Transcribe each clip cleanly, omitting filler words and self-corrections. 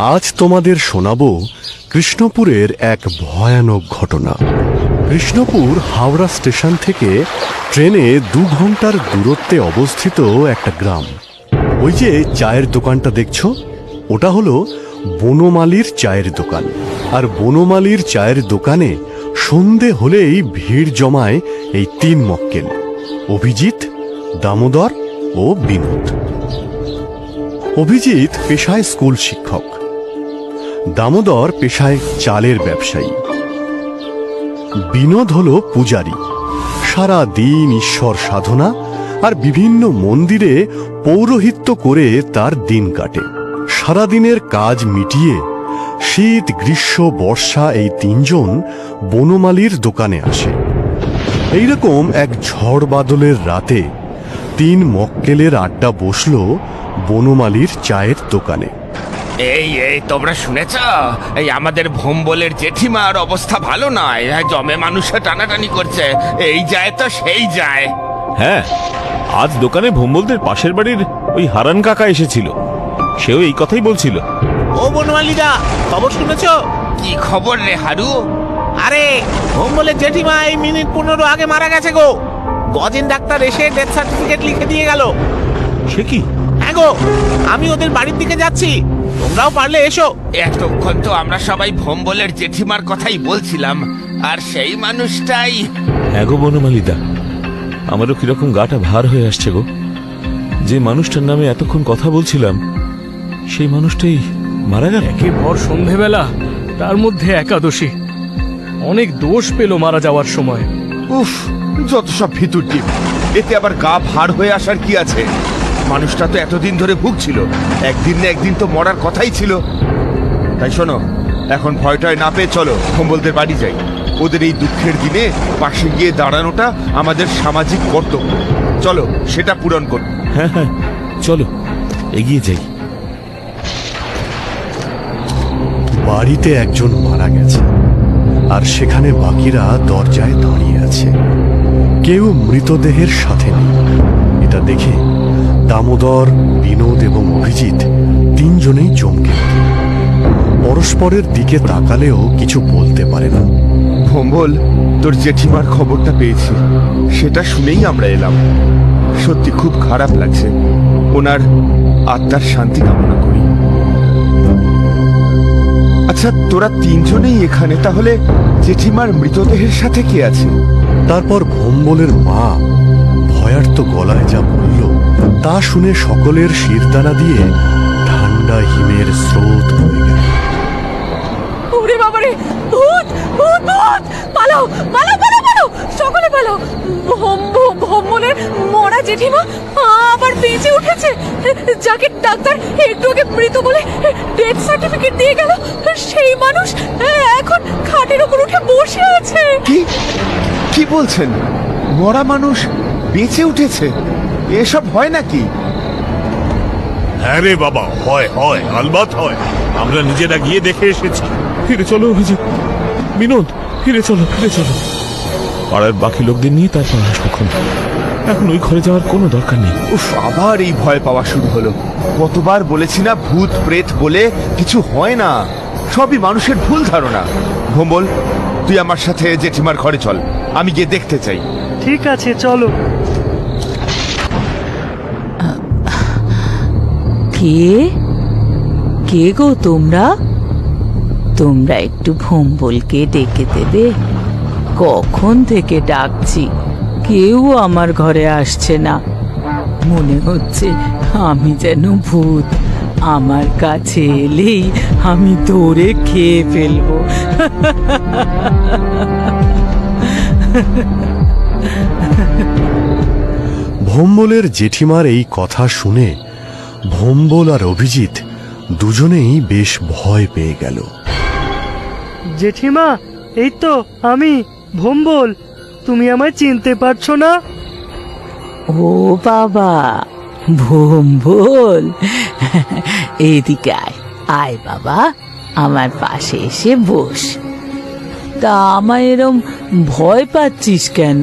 আজ তোমাদের শোনাবো কৃষ্ণপুরের এক ভয়ানক ঘটনা। কৃষ্ণপুর হাওড়া স্টেশন থেকে ট্রেনে 2 ঘন্টার দূরত্বে অবস্থিত একটা গ্রাম। ওই যে চায়ের দোকানটা দেখছো, ওটা হলো বনমালীর চায়ের দোকান। আর বনমালীর চায়ের দোকানে সন্ধে হলেই ভিড় জমায় এই 3 মক্কেল, অভিজিৎ, দামোদর ও বিনোদ। অভিজিৎ পেশায় স্কুল শিক্ষক, দামোদর পেশায় চালের ব্যবসায়ী, বিনোদ হল পূজারী। সারা দিন ঈশ্বর সাধনা আর বিভিন্ন মন্দিরে পৌরোহিত্য করে তার দিন কাটে। সারাদিনের কাজ মিটিয়ে শীত, গ্রীষ্ম, বর্ষা এই 3 জন বনমালীর দোকানে আসে। এইরকম এক ঝড় বাদলের রাতে 3 মক্কেলের আড্ডা বসল বনমালীর চায়ের দোকানে। এই তোমরা শুনেছ, এই আমাদের ভোম্বলের জেঠিমার অবস্থা ভালো নয়। জমে মানুষে টানাটানি করছে, এই যায় তো সেই যায়। হ্যাঁ, আজ দোকানে ভোম্বলদের পাশের বাড়ির ওই হারান কাকা এসেছিল, সেও এই কথাই বলছিল। ও বনমালীদা, খবর শুনেছো? কি খবর রে হারু? আরে ভোম্বলের জেঠিমা এই মিনিট 15 আগে মারা গেছে গো। গজেন ডাক্তার এসে ডেথ সার্টিফিকেট লিখে দিয়ে গেল। সে কি? হ্যাঁ গো, আমি ওদের বাড়ির দিকে যাচ্ছি, তোমরাও পারলে এসো। এতক্ষণ তো আমরা সবাই ভোম্বলের জেঠিমার কথাই বলছিলাম, আর সেই মানুষটাই। হ্যাঁ গো বনমালীদা, আমারও কিরকম গাটা ভার হয়ে আসছে গো। যে মানুষটার নামে এতক্ষণ কথা বলছিলাম, সেই মানুষটাই মারা গেল। একে ভর সন্ধেবেলা, তার মধ্যে একাদশী। অনেক দোষ পেল মারা যাওয়ার সময়। উফ, যত সব ভিতর ডিম। এতে আবার গা ভার হয়ে আসার কি আছে? মানুষটা তো এতদিন ধরে ভুগছিল, একদিন না একদিন তো মরার কথাই ছিল। তাই শোনো, এখন ভয়টায় না পেয়ে চলো ভোম্বলদের বাড়ি যাই। ওদের এই দুঃখের দিনে পাশে গিয়ে দাঁড়ানোটা আমাদের সামাজিক কর্তব্য। চলো সেটা পূরণ করব। হ্যাঁ হ্যাঁ, চলো এগিয়ে যাই। বাড়িতে একজন মারা গেছে, আর সেখানে বাকিরা দরজায় দাঁড়িয়ে আছে। কেউ মৃতদেহের সাথে নেই। এটা দেখে দামোদর, বিনোদ এবং অভিজিৎ 3 জনেই চমকে ওঠে। পরস্পরের দিকে তাকালেও কিছু বলতে পারে না। ভোম্বল, তোর জেঠিমার খবরটা পেয়েছি, সেটা শুনেই আমরা এলাম। সত্যি খুব খারাপ লাগছে। ওনার আত্মার শান্তি কামনা করি। আচ্ছা, তোরা 3 জনেই এখানে, তাহলে জেঠিমার মৃতদেহের সাথে কে আছে? তারপর ভোম্বলের মা ভয়ার্ত গলায় যা বলল, তা শুনে সকলের শিরদাঁড়া দিয়ে ঠান্ডা হিমের স্রোত বয়ে গেল। ওরে বাবারে, ভূত ভূত ভূত! পালাও পালাও পালাও পালাও, সকলে পালাও! ভোম্বলের মরা জেঠিমা আবার বেঁচে উঠেছে। যাকে ডাক্তার একটু আগে মৃত বলে ডেথ সার্টিফিকেট দিয়ে গেল, সেই মানুষ এখন খাটের উপর উঠে বসে আছে। কি কি বলছেন? মরা মানুষ বেঁচে উঠেছে? এসব হয় নাকি? হ্যাঁ রে বাবা, হয় হয়, আলবাত হয়। আমরা নিজেরা গিয়ে দেখে এসেছি। ফিরে চলো অভিজিৎ, বিনোদ, ফিরে চলো ফিরে চলো। পাড়ার বাকি লোকদের নিয়ে তারপর আসবো। এখন ওই ঘরে যাওয়ার কোনো দরকার নেই। উফ, আবার এই ভয় পাওয়া শুরু হলো। কতবার বলেছি না, ভূত প্রেত বলে কিছু হয় না, সবই মানুষের ভুল ধারণা। ভোম্বল, তুই আমার সাথে জেঠিমার ঘরে চল, আমি গিয়ে দেখতে চাই। ঠিক আছে, চলো। কে কে গো তোমরা? তোমরা একটু ভোম্বলকে ডেকে দেবে? কখন থেকে ডাকছি, কেউ আমার ঘরে আসছে না। মনে হচ্ছে আমি যেন ভূত। আমার কাছে এলেই আমি ধরে খেয়ে ফেলবো। ভোম্বলের জেঠিমার এই কথা শুনে ভোম্বল আর অভিজিৎ দুজনেই বেশ ভয় পেয়ে গেল। জেঠিমা, এই তো আমি ভোম্বল। তুমি আমায় চিনতে পারছো না? ও বাবা, ভোম্বল, এইদিকে আয়। আয় বাবা, আমার পাশে এসে বস। তা আমায় এরম ভয় পাচ্ছিস কেন?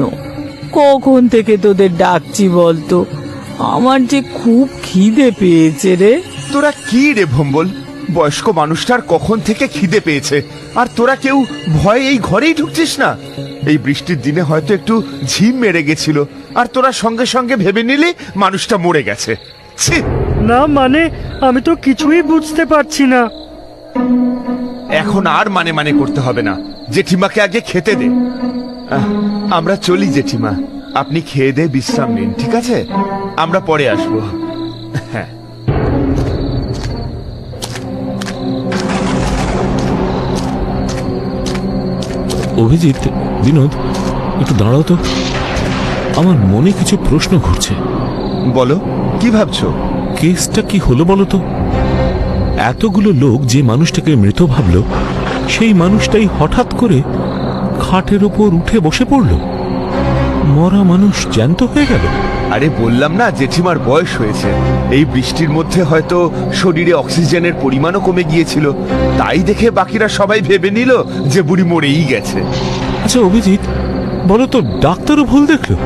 কখন থেকে তোদের ডাকছি বলতো? আমার যে খুব খিদে পেয়েছে রে। তোরা কি রে ভোম্বল, বয়স্ক মানুষটার কখন থেকে খিদে পেয়েছে, আর তোরা কেউ ভয়ে এই ঘরেই ঢুকছিস না। এই বৃষ্টির দিনে হয়তো একটু ঝিম মেরে গেছিল, আর তোরা সঙ্গে সঙ্গে ভেবে নিলি মানুষটা মরে গেছে। ছি! না মানে আমি তো কিছুই বুঝতে পারছি না। এখন আর মানে মানে করতে হবে না, জেঠিমাকে আগে খেতে দে। আমরা চলি জেঠিমা, আপনি খেয়ে দে বিশ্রাম নিন, ঠিক আছে? আমরা পরে আসবো। হ্যাঁ। অভিজিৎ, বিনোদ, একটু দাঁড়াও তো, আমার মনে কিছু প্রশ্ন ঘুরছে। বলো, কি ভাবছো? কেসটা কি হলো বলো তো? এতগুলো লোক যে মানুষটাকে মৃত ভাবলো, সেই মানুষটাই হঠাৎ করে খাটের ওপর উঠে বসে পড়লো। মরা মানুষ জ্যান্ত হয়ে গেল। আরে বললাম না, জেঠিমার বয়স হয়েছে। এই বৃষ্টির মধ্যে হয়তো শরীরে অক্সিজেনের পরিমাণও কমে গিয়েছিল, তাই দেখে বাকিরা সবাই ভেবে নিল যে বুড়ি মরেই গেছে। আচ্ছা অভিজিৎ, বলো তো, ডাক্তারও ভুল দেখলো?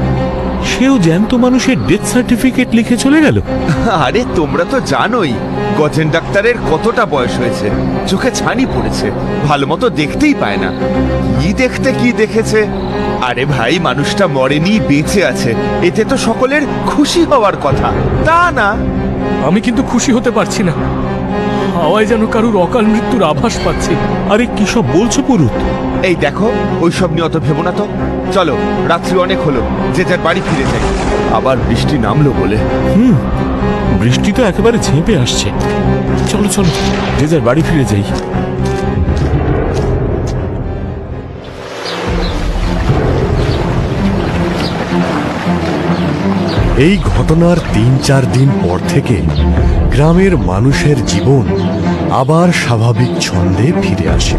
সেও জ্যান্ত মানুষের ডেথ সার্টিফিকেট লিখে চলে গেল। আরে তোমরা তো জানোই গজেন ডাক্তারের কতটা বয়স হয়েছে, চোখে ছানি পড়েছে, ভালো মতো দেখতেই পায় না। কি দেখতে কি দেখেছে? আরে ভাই, মানুষটা মরেনি, বেঁচে আছে, এতে তো সকলের খুশি হওয়ার কথা, তা না? আমি কিন্তু খুশি হতে পারছি না। হাওয়ায় যেন কারুর অকাল মৃত্যুর আভাস পাচ্ছি। আরে কি সব বলছো পুরুত? এই দেখো, ওইসব নিয়ে অত ভেবো না তো। চলো, রাত্রি অনেক হলো, যে যার বাড়ি ফিরে যাই। আবার বৃষ্টি নামলো বলে। বৃষ্টি তো একেবারে ঝেঁপে আসছে। চলো চলো, যে যার বাড়ি ফিরে যাই। এই ঘটনার ৩-৪ দিন পর থেকে গ্রামের মানুষের জীবন আবার স্বাভাবিক ছন্দে ফিরে আসে।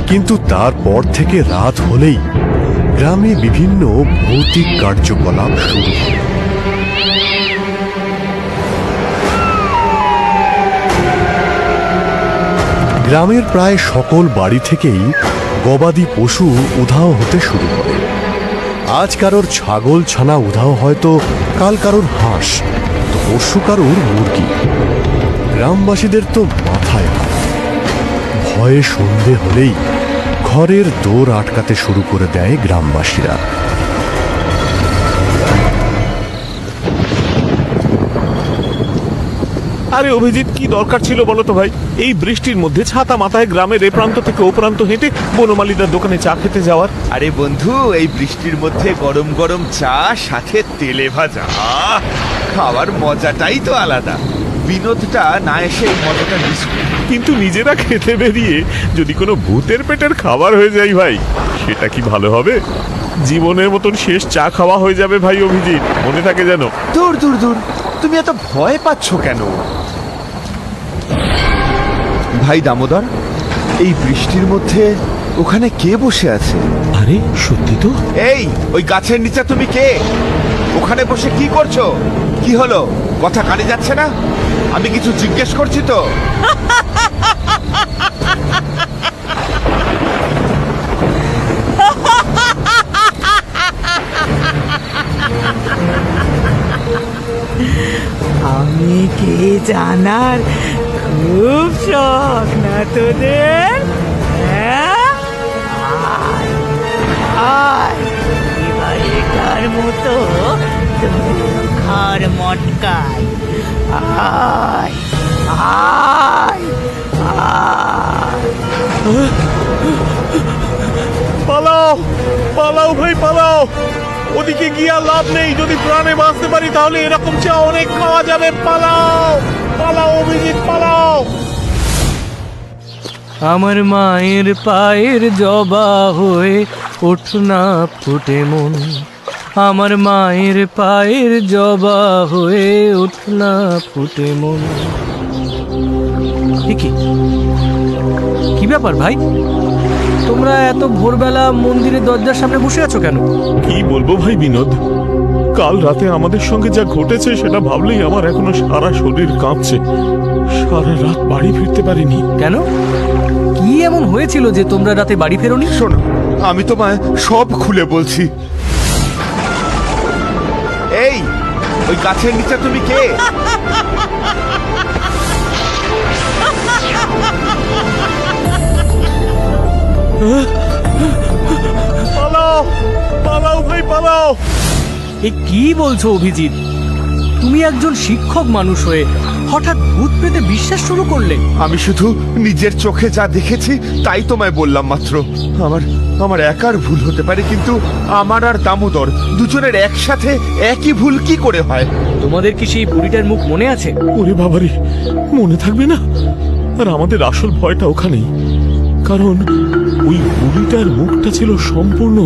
কিন্তু তারপর থেকে রাত হলেই গ্রামে বিভিন্ন ভৌতিক কার্যকলাপ শুরু হয়। গ্রামের প্রায় সকল বাড়ি থেকেই গবাদি পশু উধাও হতে শুরু করে। আজ কারোর ছাগল ছানা উধাও, হয়তো কাল কারোর হাঁস, তো পরশু কারোর মুরগি। গ্রামবাসীদের তো মাথায় হাত। ভয়ে সন্ধে হলেই ঘরের দোর আটকাতে শুরু করে দেয় গ্রামবাসীরা। আরে অভিজিৎ, কি দরকার ছিল বলো তো ভাই, এই বৃষ্টির মধ্যে ছাতা মাথায় গ্রামের এ প্রান্ত থেকে ও প্রান্ত হেঁটে বনমালীদার দোকানে চা খেতে যাওয়ার? আরে বন্ধু, এই বৃষ্টির মধ্যে গরম গরম চা, সাথে তেলে ভাজা, খাওয়ার মজাটাই তো আলাদা। বিনোদটা না এসে এই মজাটা মিস করে। কিন্তু নিজেরা খেতে বেরিয়ে যদি কোনো ভূতের পেটের খাবার হয়ে যায় ভাই, সেটা কি ভালো হবে? জীবনের মতন শেষ চা খাওয়া হয়ে যাবে ভাই অভিজিৎ, মনে থাকে যেন। দূর দূর দূর, তুমি এত ভয় পাচ্ছ কেন? ভাই দামোদর, এই বৃষ্টির মধ্যে ওখানে কে বসে আছে? আরে সত্যি তো। এই, ওই গাছের নিচে তুমি কে? ওখানে বসে কি করছো? কি হলো, কথা কানে যাচ্ছে না? আমি কিছু জিজ্ঞেস করছি তো। আমি কে জানার খুব শখ না তোদের? হ্যাঁ? আয়, আয়, এবারেকার মতো ঘর মটকায়। আয়, আয়, আয়। পালাও পালাও ভাই পালাও, ওদিকে গিয়ে আর লাভ নেই। যদি প্রাণে বাঁচতে পারি তাহলে এরকম চা অনেক খাওয়া যাবে। পালাও পালাও অভিজিৎ, পালাও। আমার মায়ের পায়ের জবা হয়ে ওঠ না ফুটে মন, আমার মায়ের পায়ের জবা হয়ে ওঠ না ফুটে মন। কি ব্যাপার ভাই, তোমরা এত ভোরবেলা মন্দিরের দরজার সামনে বসে আছো কেন? কি বলবো ভাই বিনোদ, কাল রাতে আমাদের সঙ্গে যা ঘটেছে সেটা ভাবলেই আমার এখনো সারা শরীর কাঁপছে। সারা রাত বাড়ি ফিরতে পারিনি। কেন, কি এমন হয়েছিল যে তোমরা রাতে বাড়ি ফেরোনি? শোনো, আমি তোমায় সব খুলে বলছি। এই, ওই গাছের নিচে তুমি কে? পালাও পালাও ভাই পালাও। এ কি বলছো অভিজিৎ? তুমি একজন শিক্ষক মানুষ হয়ে হঠাৎ ভূত প্রেতে বিশ্বাস শুরু করলে? আমি শুধু নিজের চোখে যা দেখেছি তাই তোমায় বললাম মাত্র। আমার একার ভুল হতে পারে, কিন্তু আমার আর দামোদর দুজনের একসাথে একই ভুল কি করে হয়? তোমাদের কি সেই বুড়িটার মুখ মনে আছে? ওরে বাবারে, মনে থাকবে না? আর আমাদের আসল ভয়টা ওখানেই, কারণ ওই বুড়িটার মুখটা ছিল সম্পূর্ণ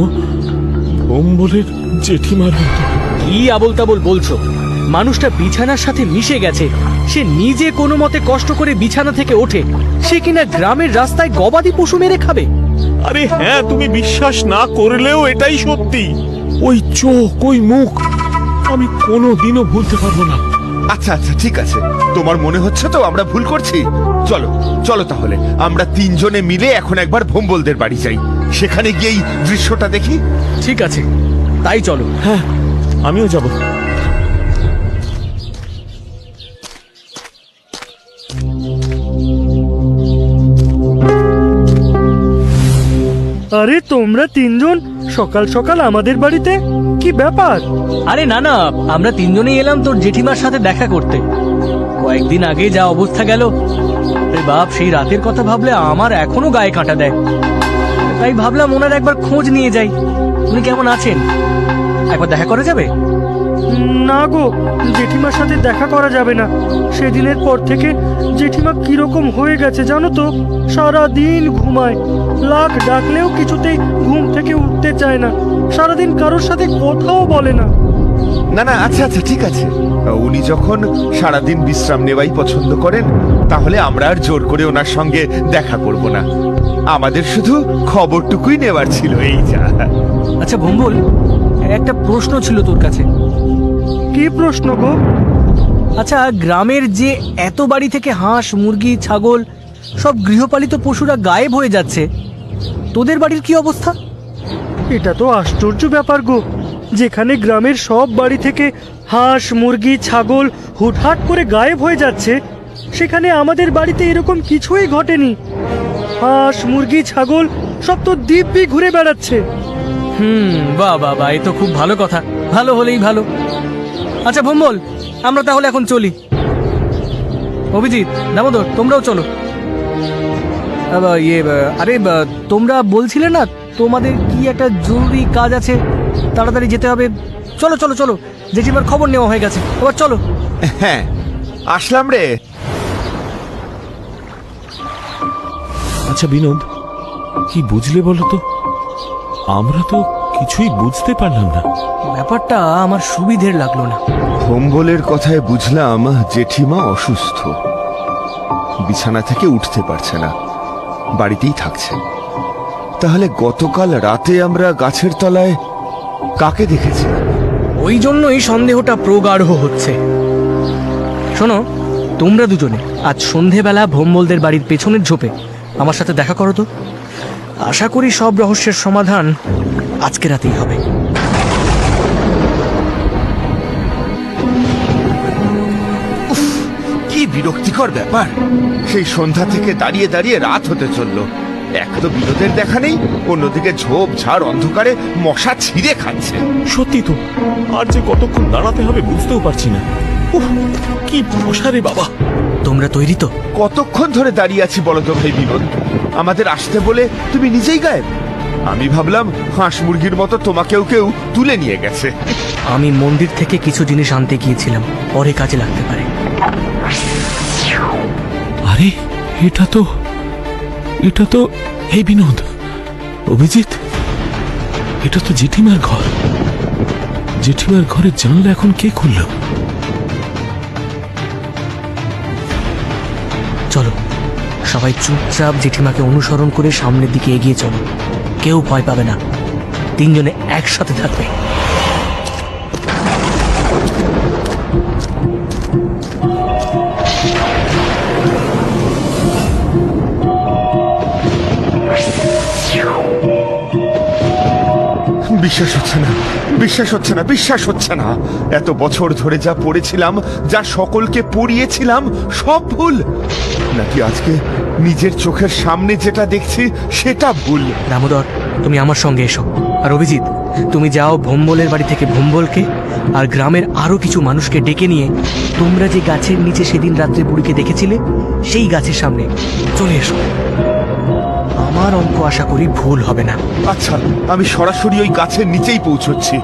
ভোম্বলের জেঠিমার মতো। কি আবল তাবল বলছো? মানুষটা বিছানার সাথে মিশে গেছে। সে নিজে কোনো মতে কষ্ট করে বিছানা থেকে ওঠে, সে কিনা গ্রামের রাস্তায় গবাদি পশু মেরে খাবে। আরে হ্যাঁ, তুমি বিশ্বাস না করলেও এটাই সত্যি। ওই চোখ, ওই মুখ আমি কোনোদিনও ভুলতে পারবো না। আচ্ছা আচ্ছা, ঠিক আছে, তোমার মনে হচ্ছে তো আমরা ভুল করছি। চলো চলো তাহলে আমরা তিনজনে মিলে এখন একবার ভোম্বলদের বাড়ি যাই, সেখানে গিয়েই দৃশ্যটা দেখি। ঠিক আছে, তাই চলো। হ্যাঁ, আমিও যাব। আরে তোমরা তিনজন সকাল সকাল আমাদের বাড়িতে, কি ব্যাপার? আরে না না, আমরা তিনজনেই এলাম তোর জেঠিমার সাথে দেখা করতে। কয়েকদিন আগে যা অবস্থা গেল, আরে বাপ, সেই রাতের কথা ভাবলে আমার এখনো গায়ে কাঁটা দেয়। তাই ভাবলাম ওনার একবার খোঁজ নিয়ে যাই। উনি কেমন আছেন, একবার দেখা করা যাবে? না গো, জেঠিমার সাথে দেখা করা যাবে না। সেদিনের পর থেকে জেঠিমা কিরকম হয়ে গেছে জানো তো? সারা দিন ঘুমায়, লাখ ডাকলেও কিছুতেই ঘুম থেকে উঠতে চায় না। সারাদিন কারোর সাথে কথাও বলে না। না না, আচ্ছা আচ্ছা, ঠিক আছে, উনি যখন সারাদিন বিশ্রাম নেওয়াই পছন্দ করেন, তাহলে আমরা আর জোর করে ওনার সঙ্গে দেখা করব না। আমাদের শুধু খবরটুকুই নেওয়ার ছিল, এই যা। আচ্ছা ভোম্বল, একটা প্রশ্ন ছিল তোর কাছে। কি প্রশ্ন গো? আচ্ছা, গ্রামের যে এত বাড়ি থেকে হাঁস, মুরগি, ছাগল, সব গৃহপালিত পশুরা গায়েব হয়ে যাচ্ছে, তোদের বাড়ির কি অবস্থা? এটা তো আশ্চর্য ব্যাপার গো। যেখানে গ্রামের সব বাড়ি থেকে হাঁস, মুরগি, ছাগল হুটহাট করে গায়েব হয়ে যাচ্ছে, সেখানে আমাদের বাড়িতে এরকম কিছুই ঘটেনি। হাঁস, মুরগি, ছাগল সব তো দিব্যি ঘুরে বেড়াচ্ছে। বাহ বাহ বাহ, এ তো খুব ভালো কথা। ভালো হলেই ভালো। আচ্ছা ভোম্বল, আমরা তাহলে এখন চলি। অভিজিৎ, দামোদর, তোমরাও চলো। আরে তোমরা বলছিলে না তোমাদের কি একটা জরুরি কাজ আছে, তাড়াতাড়ি যেতে হবে। চলো চলো চলো, জেঠিমার খবর নেওয়া হয়ে গেছে, এবার চলো। হ্যাঁ, আসলাম রে। আচ্ছা বিনোদ, কি বুঝলে বলো তো? আমরা তো কিছুই বুঝতে পারলাম না। ব্যাপারটা আমার সুবিধের লাগলো না। ভোম্বলের কথায় বুঝলাম জেঠিমা অসুস্থ, বিছানা থেকে উঠতে পারছে না, বাড়িতেই থাকছে। তাহলে গতকাল রাতে আমরা গাছের তলায় কাকে দেখেছি? ওই জন্যই সন্দেহটা প্রগাঢ় হচ্ছে। শোনো, তোমরা দুজনে আজ সন্ধেবেলা ভোম্বলদের বাড়ির পেছনের ঝোপে আমার সাথে দেখা করো তো। আশা করি সব রহস্যের সমাধান আজকে রাতেই হবে। কি বিরক্তিকর ব্যাপার! সেই সন্ধ্যা থেকে দাঁড়িয়ে দাঁড়িয়ে রাত হতে চলল, এক তো বিনোদের দেখা নেই, অন্যদিকে ঝোপ ঝাড় অন্ধকারে মশা ছিঁড়ে খাচ্ছে। সত্যি তো, আর যে কতক্ষণ দাঁড়াতে হবে বুঝতেও পারছি না। উফ, কি মশা রে বাবা! তোমরা তৈরি তো? কতক্ষণ ধরে দাঁড়িয়ে আছি বলো তো ভাই বিনোদ? আমাদের আসতে বলে তুমি নিজেই গায়েব। আমি ভাবলাম হাঁস মুরগির মতো তোমাকেও কেউ তুলে নিয়ে গেছে। আমি মন্দির থেকে কিছু জিনিস আনতে গিয়েছিলাম, পরে কাজে লাগতে পারে। আরে এটা তো এই বিনোদ, অভিজিৎ, এটা তো জেঠিমার ঘর। জেঠিমার ঘরের জানলা এখন কে খুললো? চলো সবাই চুপচাপ জেঠিমাকে অনুসরণ করে সামনের দিকে এগিয়ে চলো। কেউ ভয় পাবে না, তিনজনে একসাথে থাকবে। বিশ্বাস হচ্ছে না, বিশ্বাস হচ্ছে না, বিশ্বাস হচ্ছে না। এত বছর ধরে যা পড়েছিলাম, যা সকলকে পড়িয়েছিলাম, সব ভুল নাকি আজকে নিজের চোখের সামনে যেটা দেখছি সেটা ভুল? দামোদর, তুমি আমার সঙ্গে এসো। আর অভিজিৎ, তুমি যাও ভোম্বলের বাড়ি থেকে ভোম্বলকে আর গ্রামের আরো কিছু মানুষকে ডেকে নিয়ে তোমরা যে গাছের নিচে সেদিন রাত্রে বুড়িকে দেখেছিলে সেই গাছের সামনে চলে এসো। আমার অঙ্ক আশা করি ভুল হবে না। আচ্ছা, আমি সরাসরি ওই গাছের নিচেই পৌঁছচ্ছি।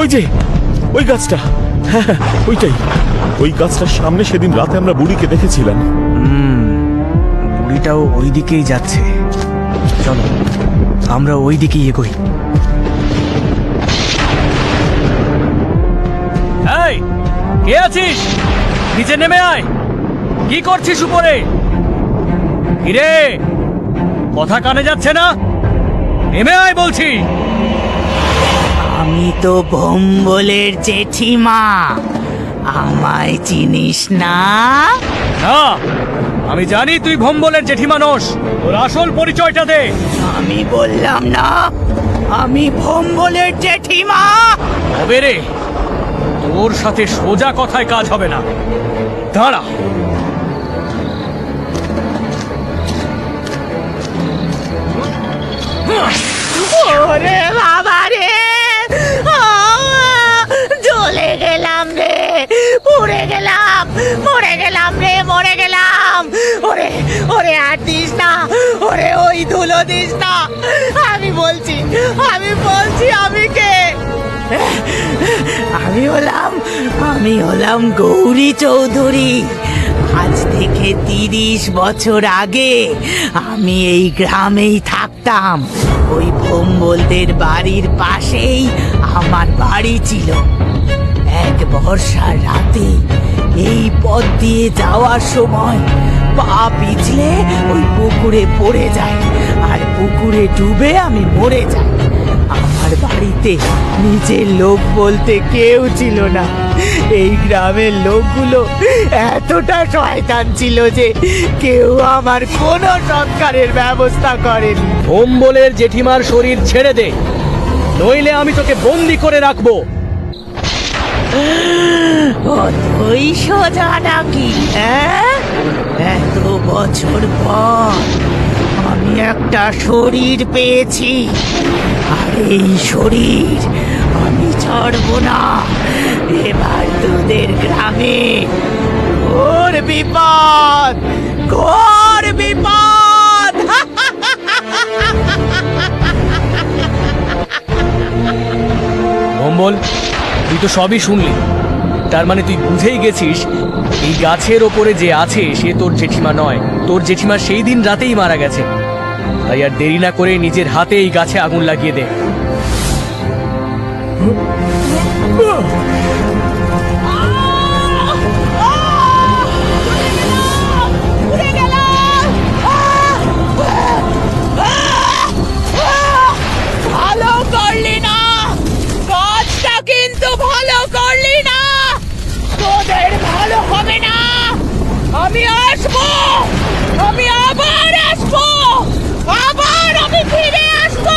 ওই যে ওই গাছটা, হ্যাঁ হ্যাঁ, ওইটাই। ওই গাছটার সামনে সেদিন রাতে আমরা বুড়িকে দেখেছিলাম। বুড়িটাও ওই দিকেই যাচ্ছে। চলো আমরা ওই দিকেই এগোই। এই, কে আছিস? নিচে নেমে আয়। কি করছিস উপরে? কিরে, কথা কানে যাচ্ছে না? নেমে আয় বলছি। আমি তো ভোম্বলের জেঠিমা, আমায় চিনিস না? না, আমি জানি তুই ভোম্বলের জেঠিমা নোস। তোর আসল পরিচয়টা দে। আমি বললাম না আমি ভোম্বলের জেঠিমা। হবে রে, তোর সাথে সোজা কথায় কাজ হবে না। দাঁড়া। ওরে বাবা রে, জ্বলে গেলাম রে, পুড়ে গেলাম, মরে গেলাম রে, মরে গেলাম। ওরে ওরে, আর দিস না, ওরে ওই ধুলো দিস না। আমি বলছি আমি কে? আমি হলাম গৌরী চৌধুরী। আজ থেকে 30 বছর আগে আমি এই গ্রামেই থাকতাম। ওই ভোম্বলদের বাড়ির পাশেই আমার বাড়ি ছিল। এক বর্ষার রাতে এই পথ দিয়ে যাওয়ার সময় পা পিছলে ওই পুকুরে পড়ে যায়, আর পুকুরে ডুবে আমি মরে যাই। আমার বাড়িতে নিজের লোক বলতে কেউ ছিল না। এই গ্রামের লোকগুলো এতটা শয়তান ছিল যে কেউ আমার কোনো সংস্কারের ব্যবস্থা করেনি। ভোম্বলের জেঠিমার শরীর ছেড়ে দে, নইলে আমি তোকে বন্দি করে রাখবো। অতই সোজা নাকি? হ্যাঁ, এত বছর পর আমি একটা শরীর পেয়েছি, আর এই শরীর আমি ছাড়বো না। এবার তোদের গ্রামে ঘোর বিপদ, ঘোর বিপদ। ভোম্বল, তুই তো সবই শুনলি। তার মানে তুই বুঝেই গেছিস এই গাছের ওপরে যে আছে সে তোর জেঠিমা নয়। তোর জেঠিমা সেই দিন রাতেই মারা গেছে। তাই আর দেরি না করে নিজের হাতে এই গাছে আগুন লাগিয়ে দে। ভালো করলি না, কাজটা কিন্তু ভালো করলি না। তোদের ভালো হবে না। আমি আসবো, আমি আবার আসবো, আবার আমি ফিরে আসবো।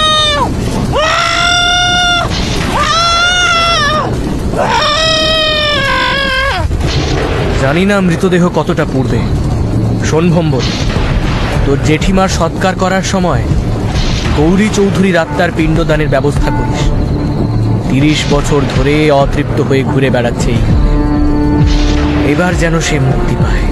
জানি না মৃতদেহ কতটা পুড়বে। শোন ভোম্বল, তোর জেঠিমার সৎকার করার সময় গৌরী চৌধুরীর আত্মার পিণ্ডদানের ব্যবস্থা করিস। 30 বছর ধরে অতৃপ্ত হয়ে ঘুরে বেড়াচ্ছে। এবার যেন সে মুক্তি পায়।